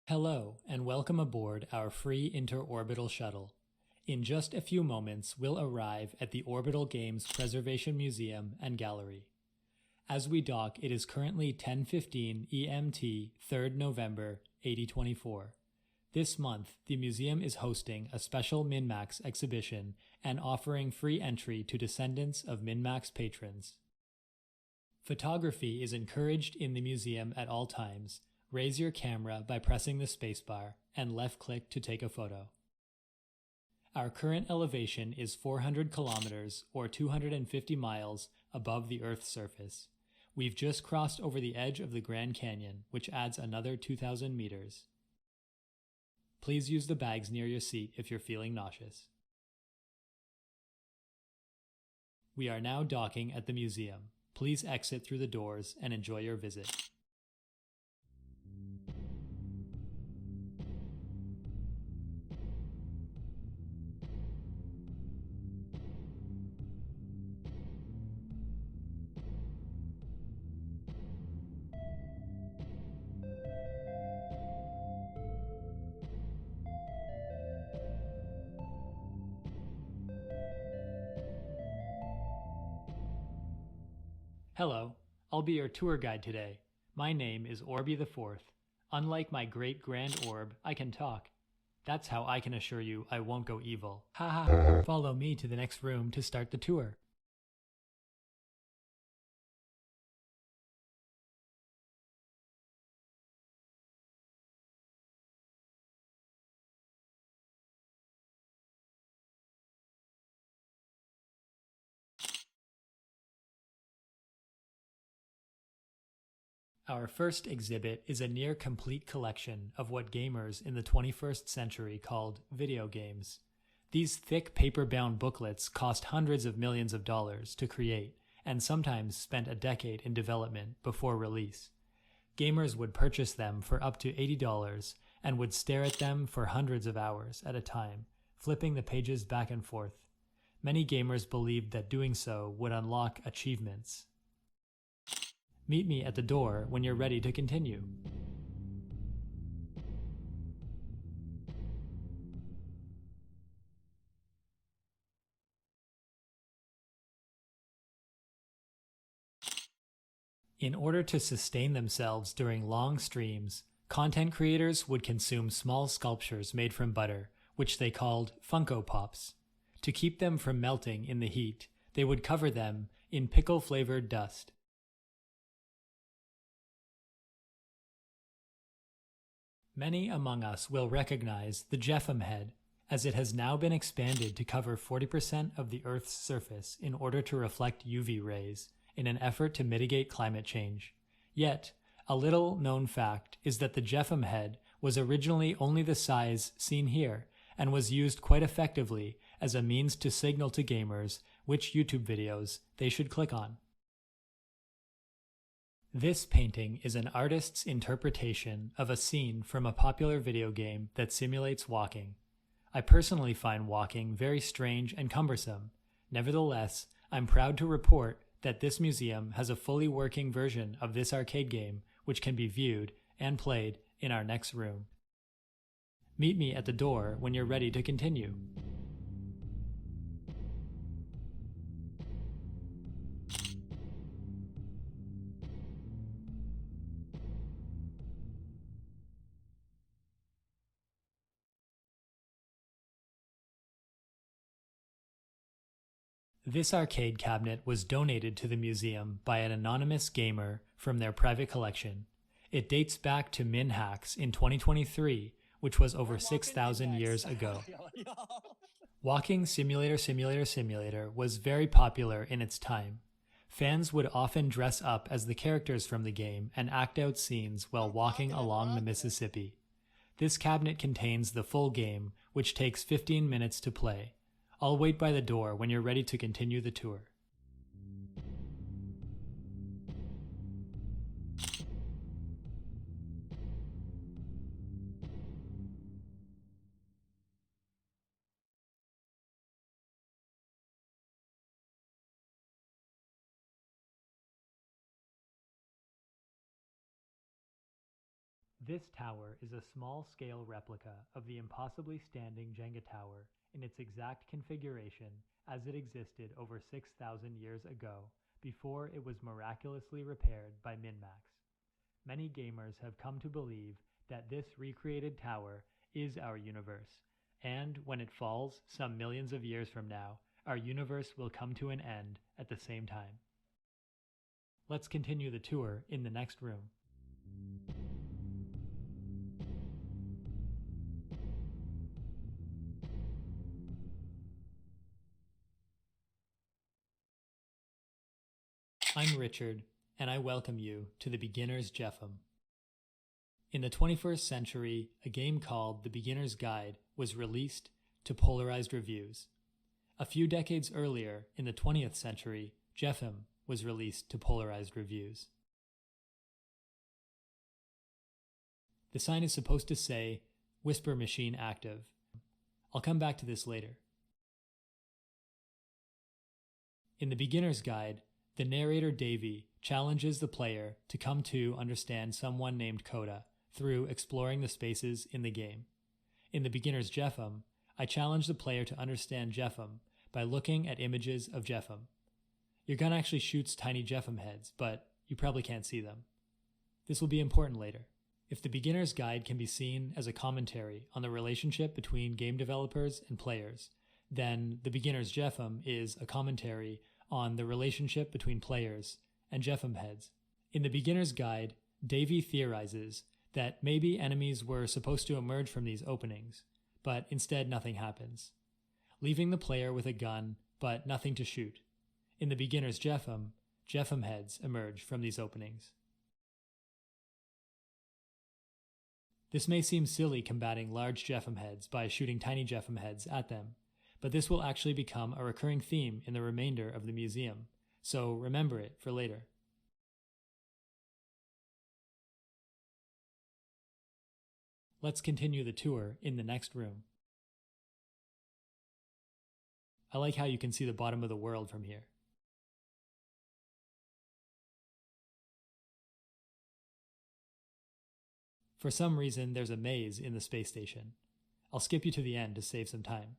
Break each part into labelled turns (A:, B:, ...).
A: Hello, and welcome aboard our free inter-orbital shuttle. In just a few moments, we'll arrive at the Orbital Games Preservation Museum and Gallery. As we dock, it is currently 10:15 EMT, 3rd November, 8024. This month, the museum is hosting a special MinnHax exhibition and offering free entry to descendants of MinnHax patrons. Photography is encouraged in the museum at all times. Raise your camera by pressing the spacebar and left-click to take a photo. Our current elevation is 400 kilometers or 250 miles above the Earth's surface. We've just crossed over the edge of the Grand Canyon, which adds another 2,000 meters. Please use the bags near your seat if you're feeling nauseous. We are now docking at the museum. Please exit through the doors and enjoy your visit. Hello, I'll be your tour guide today. My name is Orby the Fourth. Unlike my great grand orb, I can talk. That's how I can assure you I won't go evil. Ha ha. Follow me to the next room to start the tour. Our first exhibit is a near-complete collection of what gamers in the 21st century called video games. These thick paper-bound booklets cost hundreds of millions of dollars to create and sometimes spent a decade in development before release. Gamers would purchase them for up to $80 and would stare at them for hundreds of hours at a time, flipping the pages back and forth. Many gamers believed that doing so would unlock achievements. Meet me at the door when you're ready to continue. In order to sustain themselves during long streams, content creators would consume small sculptures made from butter, which they called Funko Pops. To keep them from melting in the heat, they would cover them in pickle-flavored dust. Many among us will recognize the Jeffem head, as it has now been expanded to cover 40% of the Earth's surface in order to reflect UV rays, in an effort to mitigate climate change. Yet, a little-known fact is that the Jeffem head was originally only the size seen here, and was used quite effectively as a means to signal to gamers which YouTube videos they should click on. This painting is an artist's interpretation of a scene from a popular video game that simulates walking. I personally find walking very strange and cumbersome. Nevertheless, I'm proud to report that this museum has a fully working version of this arcade game, which can be viewed and played in our next room. Meet me at the door when you're ready to continue. This arcade cabinet was donated to the museum by an anonymous gamer from their private collection. It dates back to MinnHax in 2023, which was over 6,000 years ago. Walking Simulator was very popular in its time. Fans would often dress up as the characters from the game and act out scenes while walking along the Mississippi. This cabinet contains the full game, which takes 15 minutes to play. I'll wait by the door when you're ready to continue the tour. This tower is a small-scale replica of the impossibly standing Jenga tower in its exact configuration as it existed over 6,000 years ago, before it was miraculously repaired by MinnHax. Many gamers have come to believe that this recreated tower is our universe, and when it falls some millions of years from now, our universe will come to an end at the same time. Let's continue the tour in the next room. I'm Richard, and I welcome you to the Beginner's Jeffem. In the 21st century, a game called The Beginner's Guide was released to polarized reviews. A few decades earlier, in the 20th century, Jeffem was released to polarized reviews. The sign is supposed to say, Whisper Machine Active. I'll come back to this later. In The Beginner's Guide, the narrator Davy challenges the player to come to understand someone named Coda through exploring the spaces in the game. In The Beginner's Jeffem, I challenge the player to understand Jeffem by looking at images of Jeffem. Your gun actually shoots tiny Jeffem heads, but you probably can't see them. This will be important later. If The Beginner's Guide can be seen as a commentary on the relationship between game developers and players, then The Beginner's Jeffem is a commentary on the relationship between players and Jeffem heads. In The Beginner's Guide, Davy theorizes that maybe enemies were supposed to emerge from these openings, but instead nothing happens, leaving the player with a gun but nothing to shoot. In The Beginner's Jeffem, Jeffem heads emerge from these openings. This may seem silly combating large Jeffem heads by shooting tiny Jeffem heads at them, but this will actually become a recurring theme in the remainder of the museum, so remember it for later. Let's continue the tour in the next room. I like how you can see the bottom of the world from here. For some reason, there's a maze in the space station. I'll skip you to the end to save some time.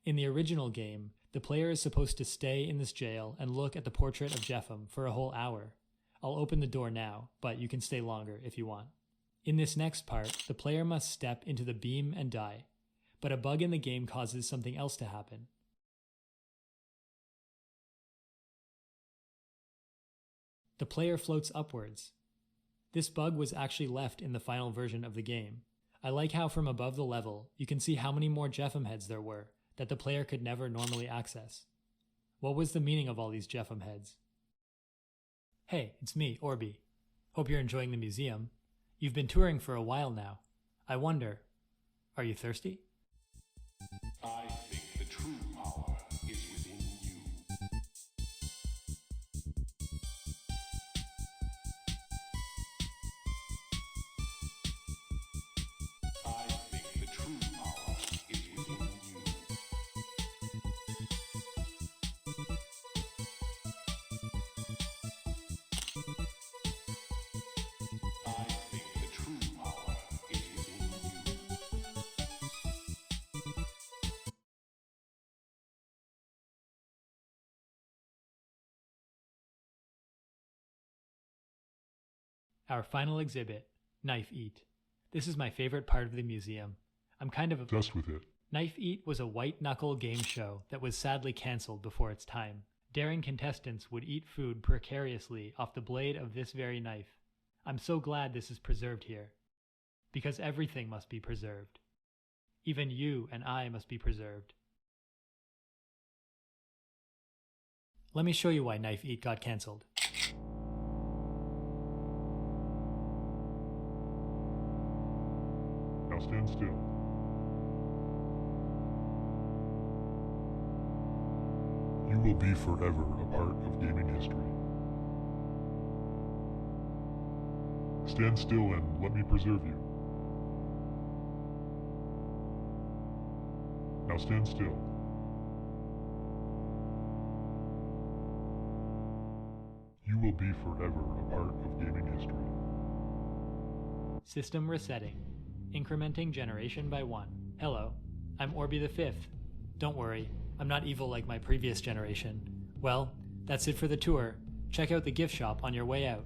A: In the original game, the player is supposed to stay in this jail and look at the portrait of Jeffem for a whole hour. I'll open the door now, but you can stay longer if you want. In this next part, the player must step into the beam and die, but a bug in the game causes something else to happen. The player floats upwards. This bug was actually left in the final version of the game. I like how from above the level, you can see how many more Jeffem heads there were that the player could never normally access. What was the meaning of all these Jeffem heads? Hey, it's me, Orby. Hope you're enjoying the museum. You've been touring for a while now. I wonder, are you thirsty?
B: I think the true power is within you. I think the true power is within you. I think the true power is within you.
A: Our final exhibit, Knife Eat. This is my favorite part of the museum. I'm kind of
B: Obsessed with it.
A: Knife Eat was a white-knuckle game show that was sadly cancelled before its time. Daring contestants would eat food precariously off the blade of this very knife. I'm so glad this is preserved here, because everything must be preserved. Even you and I must be preserved. Let me show you why Knife Eat got cancelled.
B: Now stand still. You will be forever a part of gaming history. Stand still and let me preserve you. Now stand still.
C: will be forever a part of gaming history.
A: System resetting. Incrementing generation by 1. Hello, I'm Orby the 5th. Don't worry, I'm not evil like my previous generation. Well, that's it for the tour. Check out the gift shop on your way out.